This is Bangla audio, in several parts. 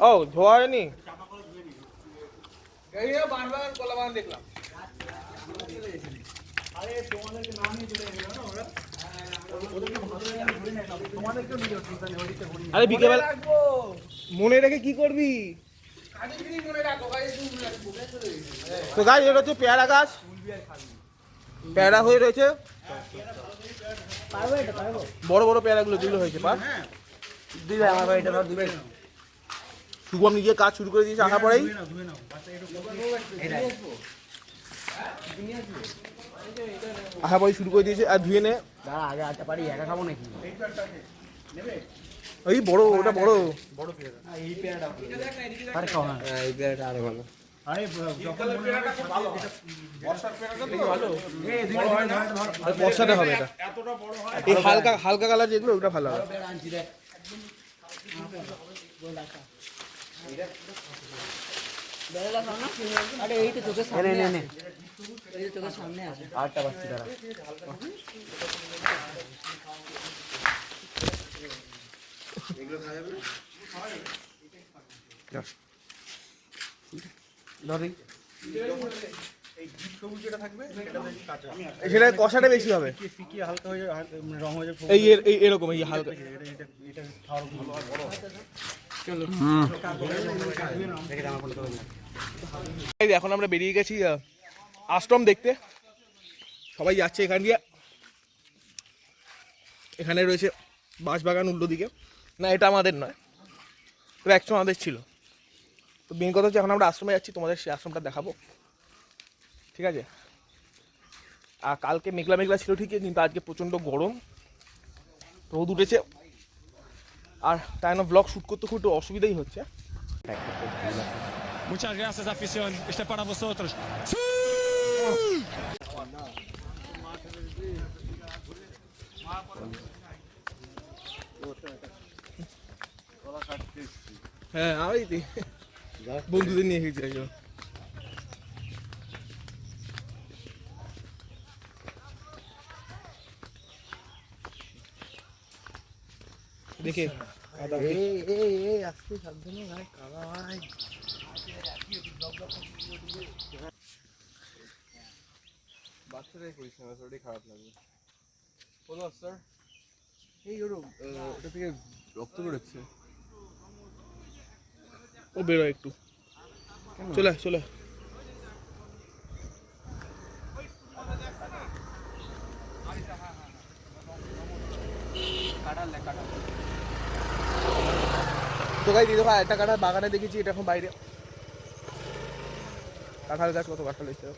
ও ধোয়া হয়নি। দেখলাম আরে বিকেলবেলা মনে রেখে কি করবি? তো গাছ এটা হচ্ছে পেয়ারা গাছ, পেয়ারা হয়ে রয়েছে, বড় বড় পেয়ারাগুলো যেগুলো হয়েছে পা শুভম নিজে কাজ শুরু করে দিয়েছে আসার পরেই। আসার পরেই শুরু করে দিয়েছে। আর ধুয়ে নে আগে আটটা পারি একা খাবো নাকি? ওই বড় ওটা বড় বড় পেয়ারা। এই পেয়ারাটা আরে খাও না, এই পেয়ারাটা আরো ভালো। আরে যখন ভালো বর্ষার পেয়ারাটা তো ভালো, এই দুই আর বর্ষাতে হবে এটা। এতটা বড় হয় এই হালকা হালকা কালার যেগুলো ওটা ভালো হবে। পেয়ারা আনছি দেখ। আরে এই তো চোখের সামনে নে এই চোখের সামনে আছে। আটটা বাচ্চা তারা এগুলো খাওয়া যাবে ধরি সেটা কষাটা বেশি হবে, হালকা হয়ে রং হয়ে এই এরকম এই হালকা। এখন আমরা বেরিয়ে গেছি আশ্রম দেখতে, সবাই যাচ্ছে এখান দিয়ে। এখানে রয়েছে বাঁশবাগান উল্টো দিকে, না এটা আমাদের নয়, তবে একসময় আমাদের ছিল। তো মেন কথা হচ্ছে এখন আমরা আশ্রমে যাচ্ছি, তোমাদের সেই আশ্রমটা দেখাবো, ঠিক আছে? আর কালকে মেঘলা মেঘলা ছিল ঠিকই, কিন্তু আজকে প্রচণ্ড গরম, রোদ উঠেছে, আর তাই জন্য ব্লগ শ্যুট করতে খুব একটু অসুবিধাই হচ্ছে। Muchas gracias, afición. Este es para vosotros. হ্যাঁ আমি বন্ধুদের নিয়ে এসেছি একজন। দেখে বাচ্চারাই করিস না, ওটাই খারাপ লাগবে। বলো স্যার, এই ওটা থেকে রক্ত বেরোচ্ছে। ও বেরো একটু, চলে চলে। তো গাই দিদি ভাই একটা কাঁঠাল বাগানে দেখেছি, এটা এখন বাইরে। কাঁঠাল গাছ কত কাঁঠাল হয়েছে,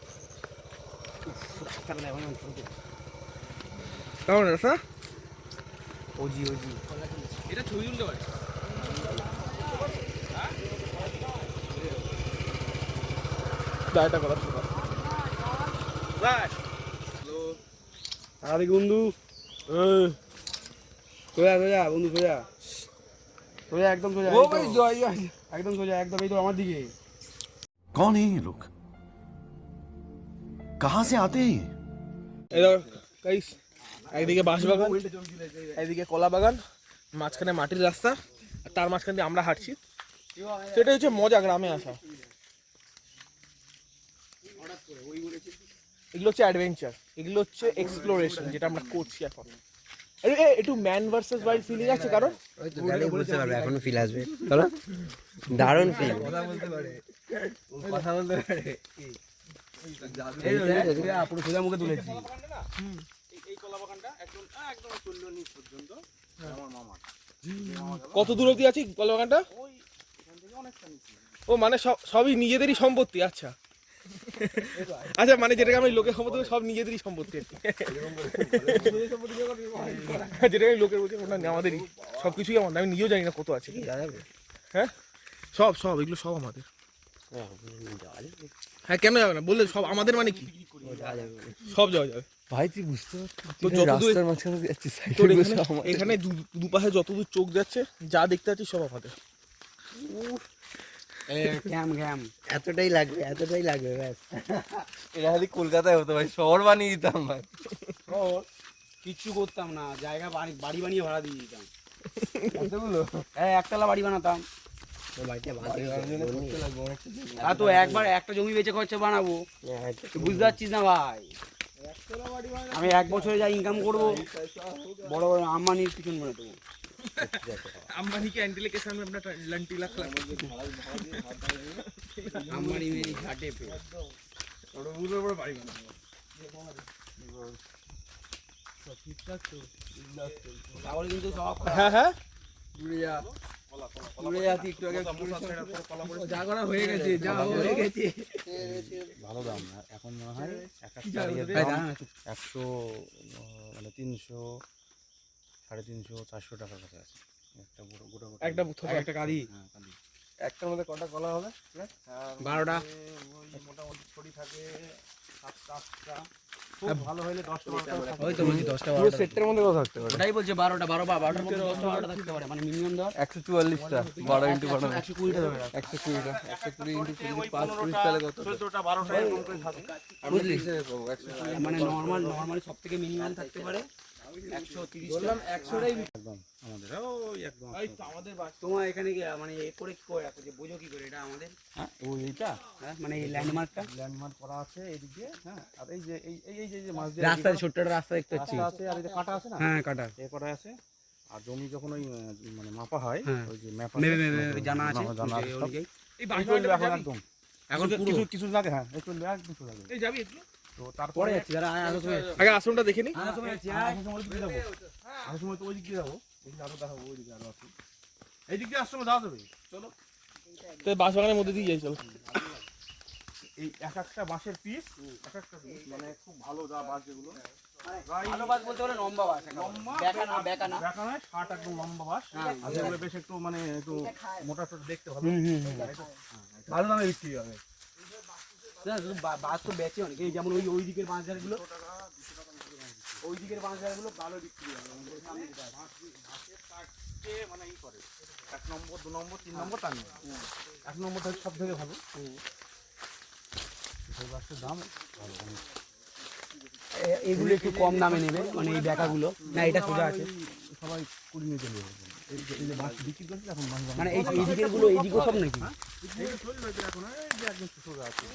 কেমন আছে? ওজি ওজি এটা ছবি তুলতে পারে। দায়টা করা শুরু কর। আরে বন্ধু সোজা সোজা বন্ধু সোজা সোজা একদম সোজা একদম সোজা একদম এই তো আমার দিকে। कौन है ये लोग? कहां से आते हैं ये? গাইস একদিকে বাঁশবাগান, একদিকে কলা বাগান, মাঝখানে মাটির রাস্তা, আর তার মাঝখান দিয়ে আমরা হাঁটছি। সেটা হচ্ছে মজা গ্রামে আসা। এগুলো হচ্ছে অ্যাডভেঞ্চার, এগুলো হচ্ছে এক্সপ্লোরেশন, যেটা আমরা করছি এখন। একটু ম্যান ভার্সেস ওয়াইল্ড ফিলিং আছে কারণ বুঝতে পারবে, এখনো ফিল আসবে। চলো দারুণ ফিল, কথা বলতে পারে পুরো সোজা মুখে তুলেছি। এই কলা বাগানটা একদম একদম চল্লনি পর্যন্ত আমার মামা। কত দূর অবধি আছে কলা বাগানটা? ওই এখান থেকে অনেকটা নিচে। ও মানে সবই নিজেদেরই সম্পত্তি। আচ্ছা আচ্ছা, মানে যেটাকে আমি লোকের সম্পত্তি সব নিজেদেরই সম্পত্তি, যেটাকে আমি লোকের বলছি ওটা আমাদেরই, সব কিছুই আমাদের। আমি নিজেও জানি না কত আছে। হ্যাঁ সব সব এগুলো সব আমাদের। হ্যাঁ কেন যাবে না, বললে সব আমাদের মানে কি সব যাওয়া যাবে ভাই। তুই বুঝতে পারছিস এখানে দুপাশে যতদূর চোখ যাচ্ছে যা দেখতে পাচ্ছি সব আমাদের। এতটাই লাগবে, এতটাই লাগবে ব্যাস। এটা খালি কলকাতায় হতো ভাই, শহর বানিয়ে দিতাম ভাই। কিচ্ছু করতাম না, জায়গা বাড়ি বানিয়ে ভাড়া দিয়ে দিতাম। একতলা বাড়ি বানাতাম। আর তো একবার একটা জমি বেচে খরচা বানাবো, তুই বুঝতে পারছিস না ভাই। আমি 1 বছরে যা ইনকাম করবো বড় বড় আম্বানির পিছন বানাতে দেবো। अंबानी के एंटिले के सामने अपना लंटी लाख लाख আম্বানি মেরি ঘাটে পে তাহলে কিন্তু সব হ্যাঁ হ্যাঁ দূরে যা, দূরে যা, তুই একটু আগে যা করা হয়ে গেছে, যা হয়ে গেছে। ভালো দাম না এখন মনে হয় এক ভাই একটা দাঁড়া না, চুপ। 100 মানে 300 350 400 টাকার কাছে আছে একটা বড় গোটা গোটা একটা একটা কালি হ্যাঁ কালি একটার মধ্যে কটা কলা হবে? 12টা। মোটামুটি ছড়ি থাকে 7টা 8টা, খুব ভালো হলে 10টা 12টা। ওই তো বলছি 10টা পুরো 12টা। সেটটার মধ্যে কত থাকতে পারে? ওটাই বলছে 12টা 12টার মধ্যে 10টা 12টা থাকতে পারে, মানে মিনিমাম ধর 144টা 12 ইনটু 12 120টা ধরে রাখ। 120টা 120 ইনটু 20 5 20 তাহলে কত? 14টা 12টা এরকম করে থাকে। বুঝলি? পাবো 120 মানে নরমালি সব থেকে মিনিমাম থাকতে পারে 130টা। বললাম 100টাই একদম আমাদের ওই একদম তোমার এখানে কি মানে এ করে কি করে রাখো, যে বোঝো কি করে এটা আমাদের? হ্যাঁ ওই এইটা হ্যাঁ, মানে এই ল্যান্ডমার্কটা ল্যান্ডমার্ক করা আছে এদিক দিয়ে হ্যাঁ আর এই যে এই যে মাছ দিয়ে রাস্তা, ছোট্ট একটা রাস্তা দেখতে পাচ্ছি। রাস্তা আছে আর এই যে কাটা আছে না হ্যাঁ, কাটা। এ করা আছে আর জমি যখন ওই মানে মাপা হয় হ্যাঁ। ওই যে ম্যাপ জানা আছে জানা আছে সব। ওদিকেই। এই এই চলবে এখন বাড়ি একদম এখন কিছু- পুরো কিছু কিছু লাগে হ্যাঁ এই চলবে একদম চলে যাবে এই যাবি একটু তো পরে তারপরে যাচ্ছি, যারা আগে সময় আগে আশ্রমটা দেখে নি আগে সময় যাচ্ছি। আসার সময় ওই দিকে যাবো আসার সময় তো ওই দিক দিয়ে যাবো ওই আরো দেখাবো ওই দিকে আরো আছে এই দিক দিয়ে আশ্রমে যাওয়া যাবে চলো তো বাঁশবাগানের মধ্যে দিয়ে যাই চলো এই এক একটা বাঁশের পিস এক একটা পিস মানে খুব ভালো যা বাঁশ যেগুলো ভালো বাস বলতে বলে লম্বা বাস, বেকা না। দেখা নয় ষাট একদম লম্বা বাঁশ আর যেগুলো বেশ একটু মানে একটু মোটা টোটা দেখতে ভালো ভালো দামে বিক্রি হবে বাস তো বেচে অনেক, এই যেমন ওই দিকের বাঁশঝাড়গুলো, ওই দিকের বাঁশঝাড়গুলো ভালো বিক্রি হয়। মানে ই করে 1 নম্বর 2 নম্বর 3 নম্বর তার নেই 1 নম্বরটা সব থেকে ভালো সেই বাসের দাম ভালো অনেক। এগুলো একটু কম দামে নেবে, মানে এই বেকাগুলো না, এটা সোজা আছে, সবাই কুড়ি নিয়ে চলে যাবে এই যে বাস বিক্রি করছে এখন বাস মানে এই দিকের গুলো এইদিকেও সব নাকি? চলবে এখন এই যে একদম সোজা আছে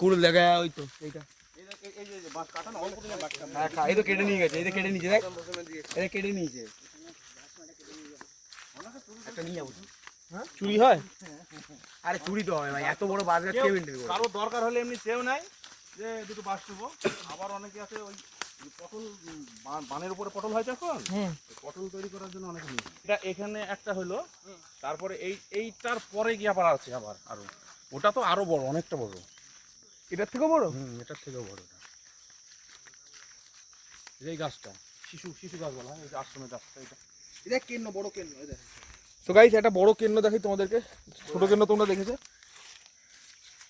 কুড়ুল দেখা ওই তো এইটা, এই যে বাস কাটা না অল্প দিনে বাস কাটা হ্যাঁ, এই তো কেটে নিয়ে গেছে, এই তো কেটে নিয়েছে, দেখ এটা কেটে নিয়েছে। একটা নিয়ে যাবো। চুরি হয় আরে চুরি তো হবে ভাই, এত বড় বাজার কে মেনটেন করবে? কারো দরকার হলে এমনি চেয়েও নাই যে দুটো বাস নেবো আবার অনেকে আছে ওই পটল বানের উপরে পটল হয় তখন পটল তৈরি করার জন্য অনেকে নিয়ে এটা এখানে একটা হলো তারপরে এইটার পরে গিয়ে আবার আছে আবার আরো ওটা তো আরো বড় অনেকটা বড় এটার থেকেও বড় এটার থেকেও বড় এটা এই গাছটা শিশু গাছ বলা হয় এই যে আশ্রমের গাছটা এটা এটা কেন বড় কেন এটা? তো গাইস একটা বড় কেন্ন দেখাই তোমাদেরকে ছোট কেন্ন তোমরা দেখেছো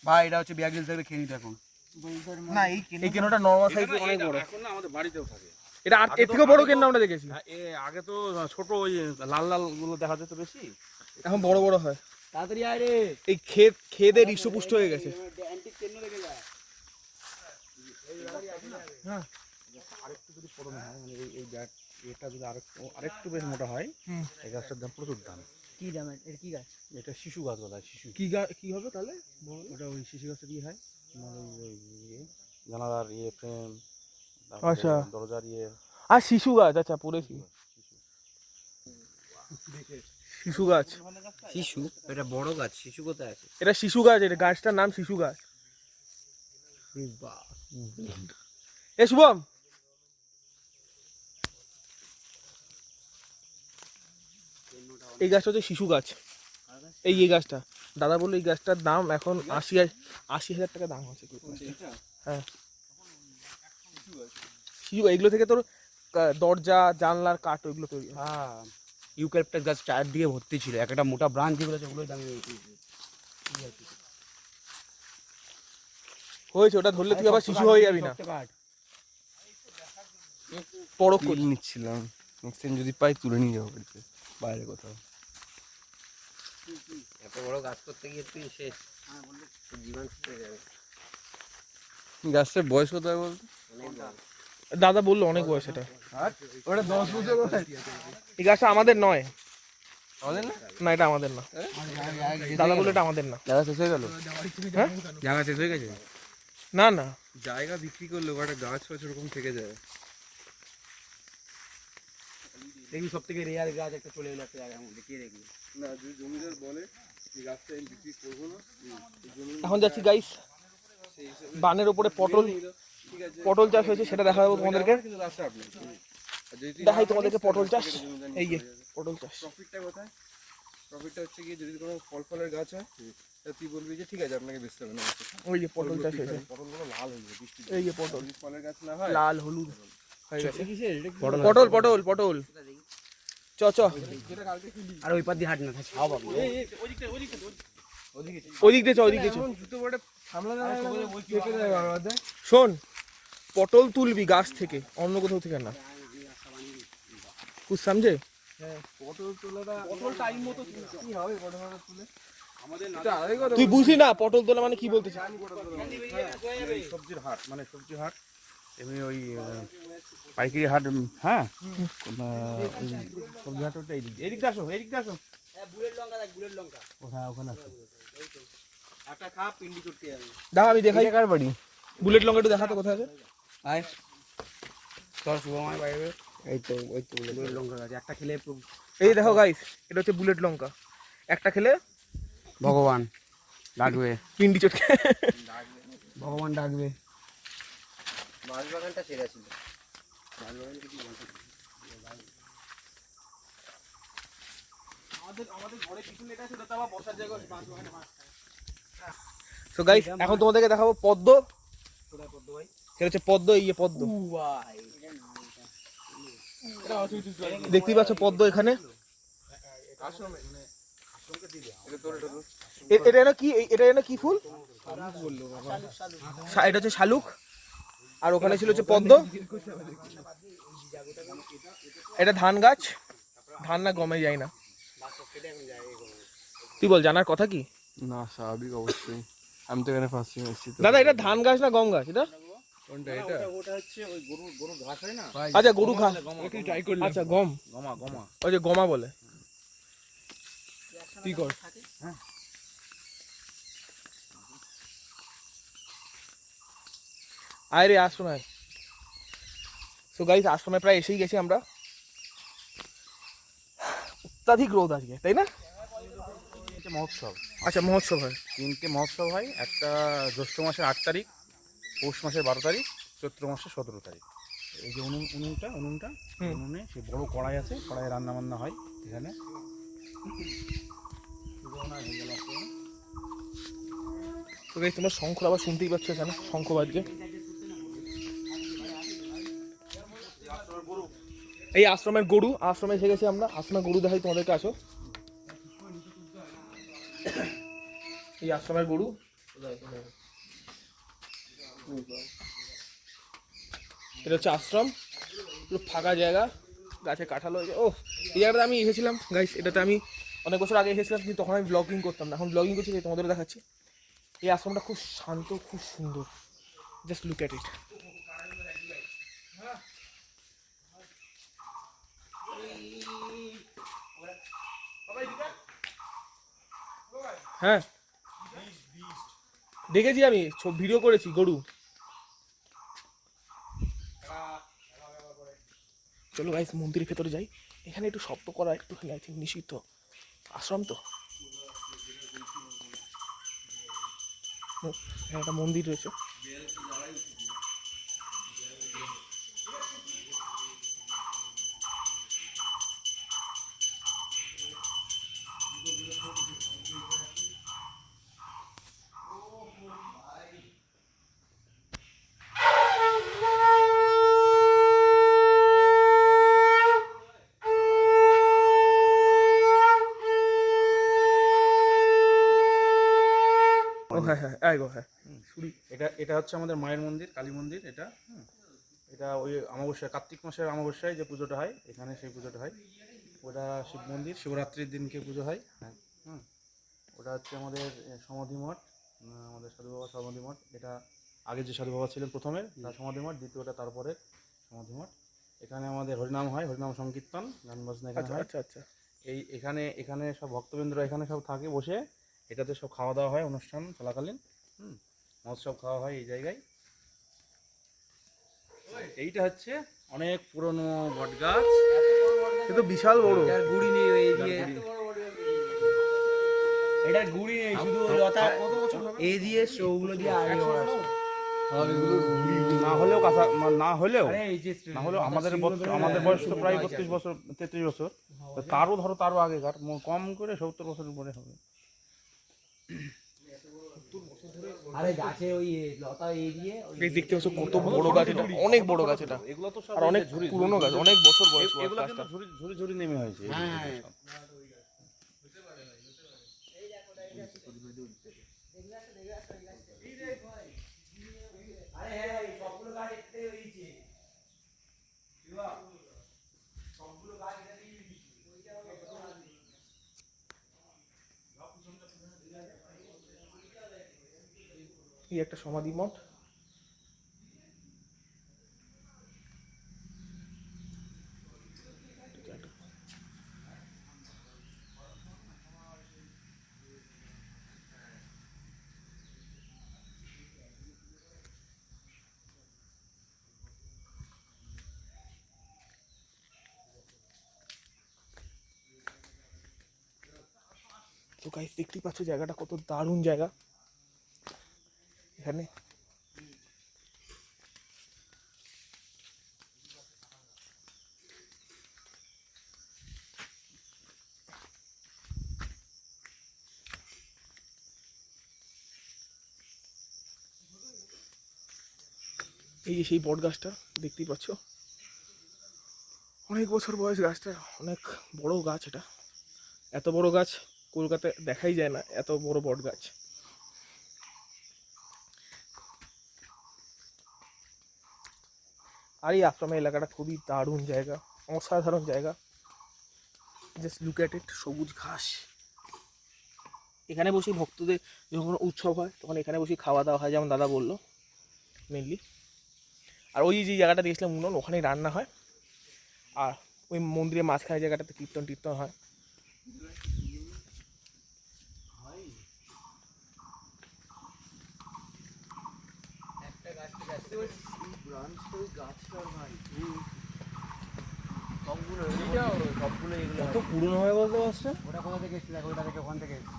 ভাই এটা হচ্ছে ব্যাগ থেকে খেয়ে নিতে এখন। না এই কেনোটা নরমাল সাইজে অনেক বড় এখন না আমাদের বাড়িতেও থাকে এটা আর এর থেকেও বড় কেন্ন আমরা দেখেছি আগে তো ছোট ওই লাল লাল গুলো দেখা যেত বেশি এখন বড় বড় হয় তাড়াতাড়ি আয় রে, এই খেদে হৃষ্টপুষ্ট হয়ে গেছে অ্যান্টিক কেন রেখে যা। আরেকটু যদি পড়ন হয় মানে এই এটা যদি আরেকটু বেশ মোটা হয় এই গাছটার দাম প্রচুর দাম কি দাম এর, কি গাছ? এটা শিশু গাছ বলা হয় শিশু কি হবে তাহলে ওটা ওই শিশু গাছের কি হয় মানে ওই জানালার ফ্রেম আচ্ছা। দরজার আর শিশু গাছ আচ্ছা পড়েছি শিশু গাছ শিশু, এটা বড় গাছ, শিশু কোথায় আছে? এটা শিশু গাছ এটা গাছটার নাম শিশু গাছ এ শুভম এই গাছটা হচ্ছে শিশু গাছ এই গাছটা দাদা বললো এই গাছটার দাম এখন ৮০,০০০ টাকা দাম আছে হ্যাঁ শিশু এগুলো থেকে তোর দরজা জানলার কাঠ ওইগুলো তৈরি হয়। হ্যাঁ, ইউক্যালিপটাস গাছ চারদিকে ভর্তি ছিল, একটা মোটা ব্রাঞ্চ যেগুলো আছে ওগুলোই দামি হয়েছে ওটা ধরলে তুই আবার শিশু হয়ে যাবি না পরখ করি নিচ্ছিলাম নেক্সট টাইম যদি পাই তুলে নিয়ে যাবো বাড়িতে বাইরে কোথাও এত বড় গাছ করতে গিয়ে তুই শেষ, জীবন ছুটে যাবে। গাছটার বয়স কত হবে বলতো? দাদা বললো অনেক বয়স এটা। ওটা 10 বছর বয়স। এই গাছটা আমাদের নয়। আমাদের না? না, এটা আমাদের না। দাদা বললো এটা আমাদের না। জায়গা শেষ হয়ে গেল? হ্যাঁ? জায়গা শেষ হয়ে গেছে? না না, জায়গা বিক্রি করলে একটা গাছ ফাছ ওরকম থেকে যায়। দেখবি সব থেকে রেয়ার গাছ একটা চলে এলো একটা জায়গার মধ্যে, কে দেখবি? না, যদি জমিদার বলে এই গাছটা আমি বিক্রি করবো না, এখন যাচ্ছি গাইস বানের উপরে পটল চাষ হয়েছে, সেটা দেখা যাবো তোমাদেরকে। কিন্তু রাস্তা আপনি দেখাই তোমাদেরকে পটল চাষ। এই যে পটল চাষ। প্রফিটটা কোথায়? প্রফিটটা হচ্ছে কি, যদি কোনো ফলের গাছ হয় তা তুই বলবি যে ঠিক আছে আপনাকে বেচতে হবে না। ওই যে পটল চাষ হয়েছে, পটলগুলো লাল হয়ে যাবে বৃষ্টি। এই যে পটল, যদি ফলের গাছ না হয়, লাল হলুদ হয়ে গেছে। পটল পটল চ চ, আর ওই পার দিয়ে হাঁট না, ছাও পাবি। ওই দিক দিয়ে চ, ওই দিক দিয়ে চ। জুতো বড়ে সামলানো কেটে দেয় বারবার। শোন, পটল তুলবি গাছ থেকে, অন্য কোথাও থেকে না। কুছ সমঝে? পটল তোলাটা পটল টাইম মতো কি হবে? পটল তুলে আমাদের আড়াই কথা। তুই বুঝি না পটল তোলা মানে কি বলতেছিস? সবজির হাট, মানে সবজি হাট এমনি ওই পাইকারি হাট। হ্যাঁ, সবজি হাট ওটা এইদিক দিয়ে আসো, এইদিক দিয়ে আসো। বুলেট লঙ্কা দেখ, বুলেট লঙ্কা হ্যাঁ, ওখানে আসো। একটা খা, পিন্ডি চটকে যাবে। দাও আমি দেখাই। কার বাড়ি? বুলেট লঙ্কা একটু দেখাতো কোথায় আছে। আয় চল শুভময় বাইরে। এই তো ওই তো বুলেট লঙ্কা গাছ, একটা খেলে এই দেখো গাইস, এটা হচ্ছে বুলেট লঙ্কা, একটা খেলে ভগবান ডাকবে, পিন্ডি চটকে। ভগবান ডাকবে। বাগানটা সেরা ছিল। সো গাইস, এখন তোমাদেরকে দেখাবো পদ্ম। এটা হচ্ছে পদ্ম, এই যে পদ্ম দেখতেই পাচ্ছ, পদ্ম এখানে। এটা যেন কি, এটা যেন কি ফুল? এটা হচ্ছে শালুক, আর ওখানে ছিল হচ্ছে পদ্ম। এটা ধান গাছ, ধান না গমে যায় না। তুই বল, জানার কথা কি? না, স্বাভাবিক অবশ্যই। আমি তো এখানে ফার্স্ট টাইম এসেছি তো। দাদা এটা ধান গাছ না গম গাছ? এটা কোনটা এটা? ওটা হচ্ছে ওই গরুর ঘাস হয় না? আচ্ছা, গরু ঘাস। ট্রাই করলাম। আচ্ছা, গম, গমা। ওই যে গমা বলে। তুই কর। আয় রে আশ্রমে। সো গাইস, আশ্রমে প্রায় এসেই গেছি আমরা। অত্যাধিক রোদ আজকে, তাই না? মহোৎসব, আচ্ছা, মহোৎসব হয়। 3টে মহোৎসব হয়। একটা জ্যৈষ্ঠ মাসের 8 তারিখ, পৌষ মাসের 12 তারিখ, চৈত্র মাসের 17 তারিখ। এই যে উনুনে সেই বড় কড়াই আছে, কড়াইয়ে রান্না বান্না হয় এখানে। তো গাইস, তোমরা শঙ্খ আবার শুনতেই পাচ্ছ, এখানে শঙ্খ বাজছে। এই আশ্রমের গরু, আশ্রমে এসে গেছি আমরা। আশ্রমের গরু দেখাই তোমাদেরকে, আসো। এই আশ্রমের গরু, এটা হচ্ছে আশ্রম, পুরো ফাঁকা জায়গা, গাছে কাঁঠাল হয়েছে। ও, এই জায়গাটা আমি এসেছিলাম গাইস, এটাতে আমি অনেক বছর আগে এসেছিলাম, কিন্তু তখন আমি ব্লগিং করতাম না। এখন ব্লগিং করছি, তাই তোমাদেরও দেখাচ্ছি। এই আশ্রমটা খুব শান্ত, খুব সুন্দর। Just look at it. হ্যাঁ, দেখেছি, আমি ভিডিও করেছি গরু। চলো গাইস, মন্দিরের ভেতরে যাই। এখানে একটু শব্দ করা একটুখানি আই থিঙ্ক নিষিদ্ধ। আশ্রম তো, এখানে একটা মন্দির রয়েছে। ও হ্যাঁ হ্যাঁ, আয় গো, হ্যাঁ। এটা হচ্ছে আমাদের মায়ের মন্দির, কালী মন্দির। এটা এটা ওই অমাবস্যায়, কার্তিক মাসের অমাবস্যায় যে পুজোটা হয় এখানে, সেই পুজোটা হয়। ওটা শিব মন্দির, শিবরাত্রির দিনকে পুজো হয়। ওটা হচ্ছে আমাদের সমাধি মঠ, আমাদের সাধু বাবা সমাধি মঠ। এটা আগে যে সাধু বাবা ছিলেন প্রথমে তার সমাধি মঠ, দ্বিতীয়টা তারপরে সমাধি মঠ। এখানে আমাদের হরিনাম হয়, হরিনাম সংকীর্তন, গান বাজনা এখানে আচ্ছা হয়। আচ্ছা আচ্ছা। এখানে সব ভক্তবৃন্দরা এখানে সব থাকে বসে, এটাতে সব খাওয়া দাওয়া হয় অনুষ্ঠান চলাকালীন। মহোৎসব খাওয়া হয় এই জায়গায়। এইটা হচ্ছে অনেক পুরনো বট গাছ। কিন্তু বিশাল বড়। এটার গুড়ি নেই এই দিয়ে, এটার গুড়ি নেই, শুধু ওই লতা এই দিয়ে ওগুলো দিয়ে আগে করা আছে। না হলেও কাঁচা না হলেও আরে এই যে না হলেও আমাদের বয়স তো প্রায় 32 বছর 33 বছর, তো তারও আগেকার, কম করে 70 বছরের উপরে হবে। আরে গাছে ওই লতা এই দিয়ে এই দেখতে পাচ্ছ কত বড় গাছ, এটা অনেক বড় গাছ এটা, এগুলো তো সব আর অনেক পুরনো গাছ, অনেক বছর বয়স এগুলো গাছটা। কিন্তু ঝুরি ঝুরি নেমে হয়েছে। হ্যাঁ এই একটা সমাধি মঠ। তো গাইস দেখতেই পাচ্ছ জায়গাটা কত দারুণ জায়গা। এখানে এই যে সেই বট গাছটা দেখতেই পাচ্ছ, অনেক বছর বয়স গাছটা, অনেক বড় গাছ এটা। এত বড় গাছ কলকাতায় দেখাই যায় না, এত বড় বট গাছ। আর এই আশ্রমের এলাকাটা খুবই দারুণ জায়গা, অসাধারণ জায়গা। জাস্ট লুক অ্যাট ইট, সবুজ ঘাস। এখানে বসে ভক্তদের যখন উৎসব হয় তখন এখানে বসে খাওয়া দাওয়া হয়, যেমন দাদা বললো মেনলি। আর ওই যে জায়গাটা দেখছিলাম উনুন, ওখানেই রান্না হয়। আর ওই মন্দিরের মাঝখানে জায়গাটাতে কীর্তন টীর্তন হয়। কত পুরনো হয় বলতে পারছো? ওটা কোথা থেকে এসেছিল? ওটা থেকে ওখান থেকে এসেছে।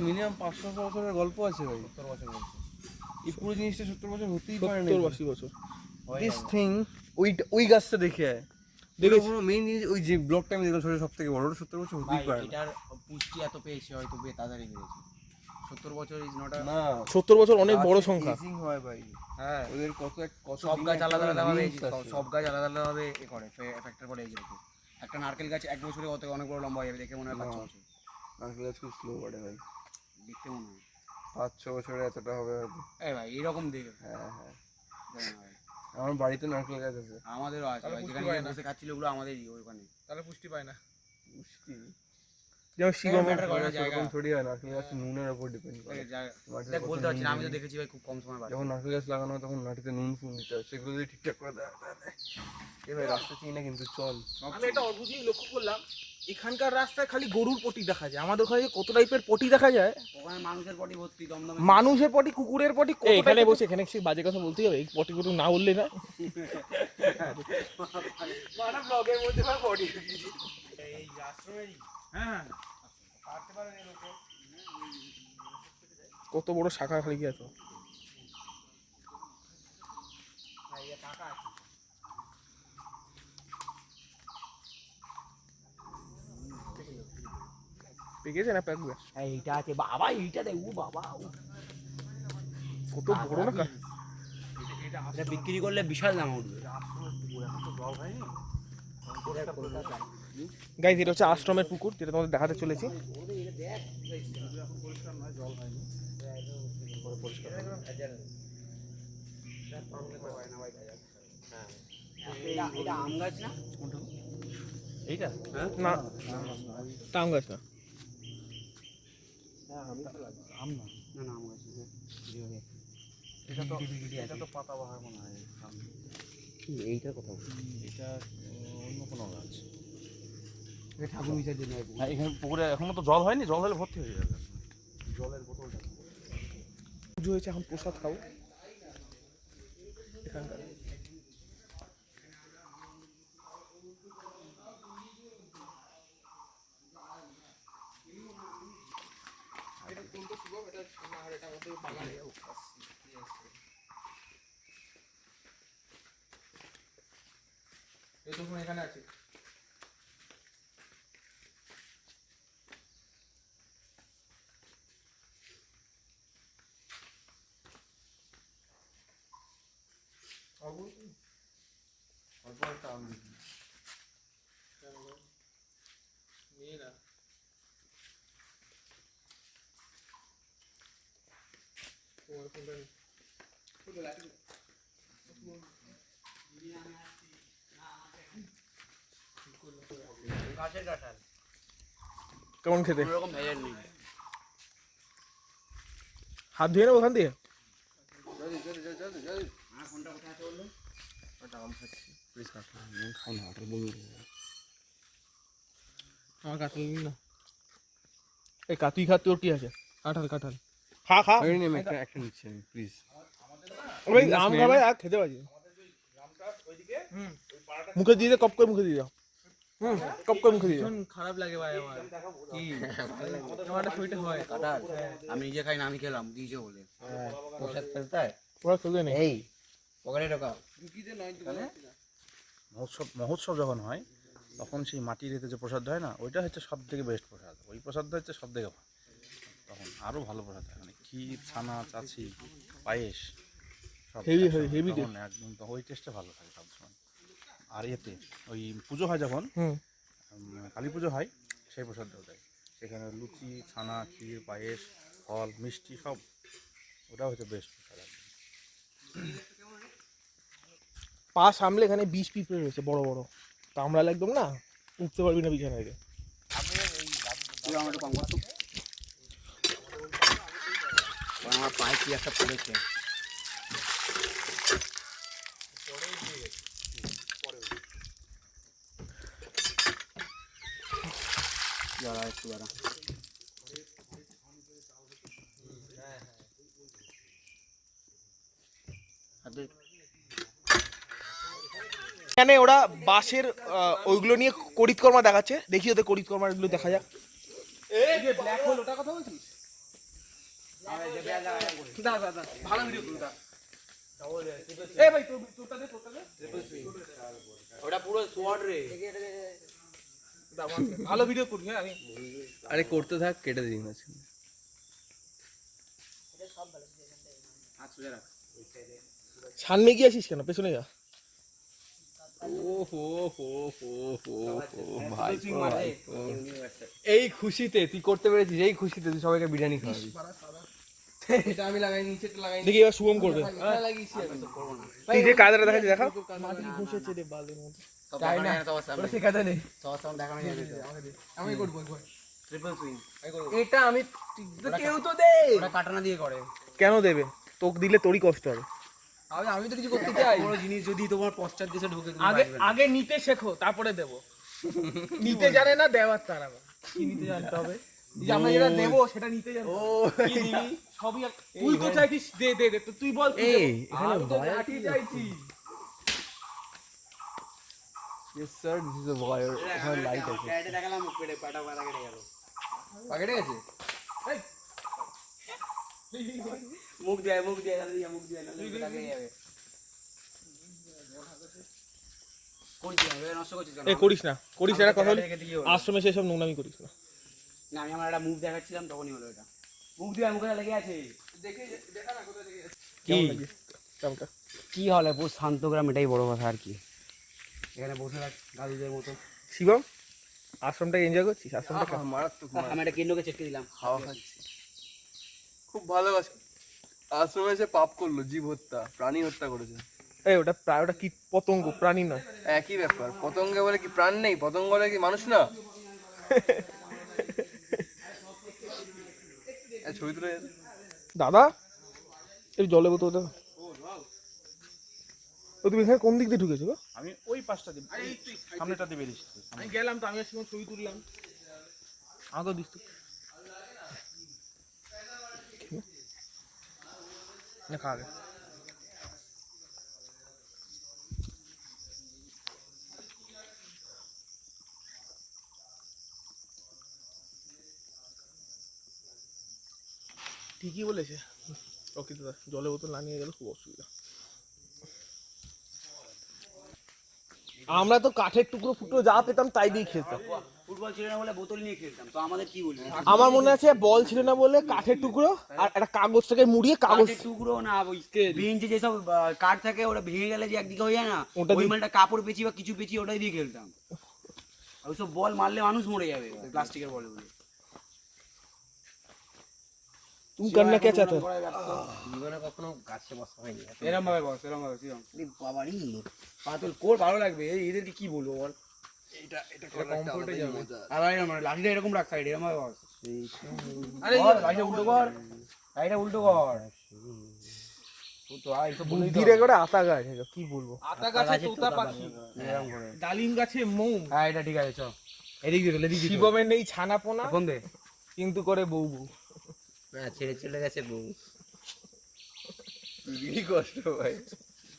মিনিমাম 500 বছরের গল্প আছে ভাই। 70 বছর বলছে এই পুরো জিনিসটা 70 বছর হতেই পারে না। 70-80 বছর। দিস থিং ওই গাছটা দেখে দেখেছি। পুরো মেইন জিনিস ওই যে ব্লকটা আমি দেখলাম সব থেকে বড়, ওটা 70 বছর হতেই পারে না। এটার পুষ্টি এত পেয়েছে হয়তো তাড়াতাড়ি বেড়েছে। 70 বছর ইজ নট না 70 বছর অনেক বড় সংখ্যা। এজিং হয় ভাই। হ্যাঁ, ওদের কত সব গাছ আলাদা আলাদা ভাবে জিনিস আছে। সব গাছ আলাদা আলাদা ভাবে এ করে এফেক্টর করে এই যেরকম একটা নারকেল গাছ 1 বছরে অনেক বড় লম্বা হয়ে যাবে, দেখে মনে হয় 5-6 বছর। নারকেল গাছ খুব স্লো বাড়ে ভাই, দেখতে মনে হয় 5-6 বছরে এতটা হবে হয়তো। এই ভাই এরকম দেখে হ্যাঁ হ্যাঁ, জানি না ভাই। আমার বাড়িতে নারকেল গাছ আছে। আমাদেরও আছে ভাই, যেখানে গিয়ে বসে খাচ্ছিল ওগুলো আমাদেরই ওখানে। তাহলে পুষ্টি পায় না। মুশকিল যেমন শিবম ম্যাটার করে না জায়গা। এরকম থোড়ি হয়, নারকেল গাছ নুনের উপর ডিপেন্ড করে। দেখ বলতে পারছি না, আমি তো দেখেছি ভাই খুব কম সময় বাড়ে। যখন নারকেল গাছ লাগানো হয় তখন মাটিতে নুন ফুন দিতে হয়, সেগুলো যদি ঠিকঠাক করে দেয়। এ ভাই রাস্তা চিনি না কিন্তু চল। আমি এটা অদ্ভুত জিনিস লক্ষ্য করলাম, এখানকার রাস্তায় খালি গরুর পটি দেখা যায়। আমাদের ওখানে যে কত টাইপের পটি দেখা যায়, ওখানে মানুষের পটি ভর্তি দমদমে। মানুষের পটি, কুকুরের পটি। এখানে বসে এখানে সে বাজে কথা বলতেই হবে, এই পটি পটি না বললে না। মানে ব্লগের মধ্যে ভাই পটি এই আশ্রমেরই। হ্যাঁ, কাটতে পারে না লোকে। কত বড় শাখা খালি কি আছে। পেকেছে না প্যাকবে? এইটা আছে বাবা, এইটা দেখ ও বাবা, কত বড় না। এটা বিক্রি করলে বিশাল দাম উঠবে। গাইস, এটা হচ্ছে আশ্রমের পুকুর, যেটা তোমাদের দেখাতে চলেছি। এটা আম গাছ না? এইটা না, তাম গাছ না। আম না না না আম গাছ না। এটা তো পাতাবাহার মনে হয় সামনে। এইটার কথা বলছি। এটা অন্য কোনো গাছ। এটা ঠাকুর বিসর্জন হয় পুকুরে। হ্যাঁ এখানে পুকুরে এখনো তো জল হয়নি, জল হলে ভর্তি হয়ে যাবে। জলের বোতলটা পুজো হয়েছে, এখন প্রসাদ খাবো এখানকার। এখানে আছে অল্প একটা আম দিবি। নিয়ে না তোমার ফোনটা গাছের কাঁঠাল কেমন খেতে? কোনো রকম ভেজাল নেই। হাত ধুয়ে নেবো ওখান দিয়ে। আমার ফোনটা কোথায় আছে বললো? একটা আম খাচ্ছি। প্লিজ কাটুন। খাই না ওটা বমি হয়ে যাবে। আমার কাঁঠাল নিন না। এই তুই খা, তোর কি আছে? কাঁঠাল কাঁঠাল খা খা। একটা নিচ্ছি আমি প্লিজ। ওই আম খাবে আর খেতে পারি। মুখে দিয়ে দে, কপ করে মুখে দিয়ে দাও। কপ করে মুখে দিয়ে দাও। খারাপ লাগে ভাই আমার। কি আমার শরীরটা হয় কাঁঠাল আমি নিজে খাই না, আমি খেলাম দিয়েছে বলে। প্রসাদ ফেলতে হয় ওরা খেতে নেই। এই পকেটে ঢোকাও। মহোৎসব যখন হয় তখন সেই মাটির এতে যে প্রসাদ হয় না, ওইটা হচ্ছে সব থেকে বেস্ট প্রসাদ। ওই প্রসাদটা হচ্ছে সব থেকে ভালো। তখন আরও ভালো প্রসাদ হয়, মানে ক্ষীর, ছানা, চাচি, পায়েস সব Heavy একসঙ্গে। heavy তখন একদম তো ওই টেস্টটা ভালো থাকে সবসময়। আর এতে ওই পুজো হয় যখন, কালী পুজো হয়, সেই প্রসাদটাও দেয়। সেখানে লুচি, ছানা, ক্ষীর, পায়েস, ফল, মিষ্টি সব, ওটা হচ্ছে বেস্ট প্রসাদ একদম। পা সামলে এখানে 20 পিঁপড়ে রয়েছে বড় বড়, কামড়ালে একদম না উঠতে পারবি না বিছানা থেকে। তুই আমার একটু কম করতো। আমার পায়ে কি একটা পড়েছে। দাঁড়া একটু দাঁড়া। এখানে ওরা বাঁশের ওইগুলো নিয়ে করিতকর্মা দেখাচ্ছে, দেখি ওদের করিতকর্মা এগুলো দেখা যাক। ব্ল্যাক হোল ওটা কথা বলছিস? ভালো ভিডিও করুন। এই ভাই তোরটা দে, তোরটা দে। ওটা পুরো সোয়াড রে। ভালো ভিডিও করবি। হ্যাঁ আমি আরে করতে থাক, কেটে দিই না। সামনে গিয়ে আসিস কেন, পেছনে যা। ভাই এই খুশিতে তুই করতে পেরেছিস, এই খুশিতে তুই সবাইকে বিরিয়ানি খাওয়াবি। এটা আমি লাগাই, নিচে লাগাই। দেখি এবার শুভম করবে। লাগিয়েছি আমি। তুই যে কাজটা দেখাচ্ছিস দেখা। মাটি ঘষেছে রে বালের মতো। তাই না ওটা শেখাতে নেই। সবার সামনে দেখানো যাবে তো। আমি করবো একবার। ট্রিপল সুইং এটা আমি কেউ তো দে। ওটা কাটানা দিয়ে করে। কেন দেবে? তোকে দিলে তোরই কষ্ট হবে। আমি তো কিছু করতে চাই। বড় জিনিস যদি তোমার পশ্চাৎ দেশে ঢুকে তুমি আগে পারবে না। আগে নিতে শেখো, তারপরে দেবো। নিতে জানে না, দেওয়ার তার আবার কি নিতে জানতে হবে। এই যে আমরা যেটা দেবো সেটা নিতে জানতে হবে। কি দিবি সবই তুই তো চাইছিস দে দে দে, তো তুই বল কি দেবো? আমি তো লাঠি চাইছি। Yes sir, this is a wire. এখানে লাইট আছে। প্যাডে দেখালাম পেটে পাটা পাটা কেটে গেল। পাকেটে গেছে? মুখ দিয়ে তাহলে মুখ দিয়ে নালে পেটা কেটে যাবে। কোন কি হবে নষ্ট করছিস কেন? এ করিস না, করিস না, এটা কথা বলি। রেখে দিয়ে হলো। আশ্রমে সেসব নোংরামি করিস না। না আমি আমার একটা মুখ দেখাচ্ছিলাম তখনই হলো এটা। মুখ দিয়ে মুখে লেগে আছে। কি কেমনটা? কি হলে পুরো শান্তগ্রাম, এটাই বড় কথা আর কি। এখানে বসে থাক গাদুদের মতো। শিবম আশ্রমটা এনজয় করছিস? আশ্রমটা কেমন? মারাত্মক। আমি একটা কেন্দ্রকে চেটকে দিলাম। হাওয়া খাচ্ছি। খুব ভালোবাসি। আশ্রমে এসে পাপ করলো, জীব হত্যা, প্রাণী হত্যা করেছে। এই ওটা প্রায় ওটা কি পতঙ্গ, প্রাণী নয়। একই ব্যাপার। পতঙ্গে বলে কি প্রাণ নেই? পতঙ্গ বলে কি মানুষ না? ছবি তুলে দাদা এই জলে বোতল দাও। ও তুমি এখানে কোন দিক দিয়ে ঢুকেছো গো? আমি ওই পাশটা দিয়ে সামনেটা দিয়ে বেরিয়েছি। আমি গেলাম তো, আমি আর শিবন ছবি তুললাম। আমার তো দিস না খা আগে। ঠিকই বলেছে প্রকৃত দা, জলের বোতল না নিয়ে গেলে খুব অসুবিধা। আমরা তো কাঠের টুকরো ফুটো যা পেতাম তাই দিয়ে খেলতাম। ফুটবল ছিল না বলে বোতল নিয়ে খেলতাম, তো আমাদের কি বলবি? আমার মনে আছে বল ছিল না বলে কাঠের টুকরো আর একটা কাগজ থেকে মুড়িয়ে কাগজ কাঠের টুকরো না, ওই বেঞ্চে যেসব কাঠ থাকে ওটা ভেঙে গেলে যে একদিকে হয়ে যায় না, ওটা ওই দিয়ে- মালটা কাপড় পেঁচি বা কিছু পেঁচি ওটাই দিয়ে খেলতাম। আর ওইসব বল মারলে মানুষ মরে যাবে, প্লাস্টিকের বলগুলো। তুমি করনা কে চাহতে? জীবনে কখনো গাছে বসা হয়নি। এরম ভাবে বস, এরম ভাবে সিরম। বাবারই পাতল কোর ভালো লাগবে, এদেরকে কি বলবো বল? কমফোর্টে যাবে। আবার এরম মানে লাঠিটা এরকম রাখ সাইডে, এরম ভাবে বস। আরে বল, লাঠিটা উল্টো কর, লাঠিটা উল্টো কর। ও তো আই তো বলেই বুদ্ধিরে করে আতা গাছ, কি বলবো? আতা গাছে তোতা পাখি এরম করে। ডালিম গাছে মোম। হ্যাঁ এটা ঠিক আছে, চল এদিক দিয়ে চল, এদিক দিয়ে চল। শিবমের নেই ছানা পোনা ফোন দে। কিন্তু করে বউ বউ। ছেড়ে চলে গেছে বউ। কি কষ্ট ভাই।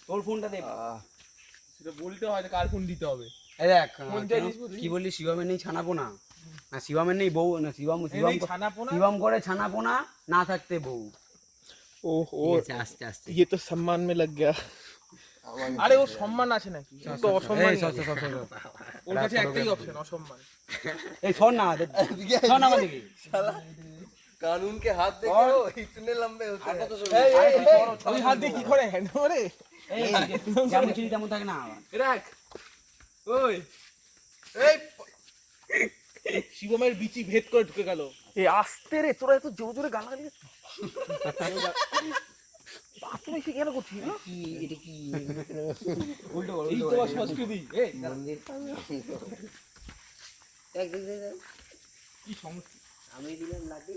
তোর ফোনটা দে। সেটা বলতে হয় কার ফোন দিতে হবে। এই দেখ ফোন কেন- চাইছিস বুঝলি? কি বললি? শিবমের নেই ছানাপোনা না, শিবমের নেই বউ না, শিবম শিবম নেই ছানা পোনা। শিবম করে ছানাপোনা না থাকতে বউ। ওহো আস্তে আস্তে ये तो सम्मान में लग गया। আরে ও সম্মান আছে নাকি? ও তো অসম্মান। এই, সর, সর, সর, সর, সর। ওর কাছে একটাই অপশন, অসম্মান। এই শোন না, শোন না দেখি। कानून के हाथ देखो इतने लंबे होते हैं। ওই হাত দিয়ে কি করে হ্যান্ড করে? এই যেমন ছিলি তেমন থাকে না আবার। রাখ। ওই এই শিবমের বিচি ভেদ করে ঢুকে গেল। এই আস্তে রে, তোরা এত জোরে জোরে গালাগালি দিচ্ছিস। বাথরুমে এসে কেন করছিস না? কি এটা কি উল্টো কর, এই উল্টো তো কর। সংস্কৃতি। মন্দির দেখ দেখ দেখ কি সংস্কৃতি? আমি দিলাম লাঠি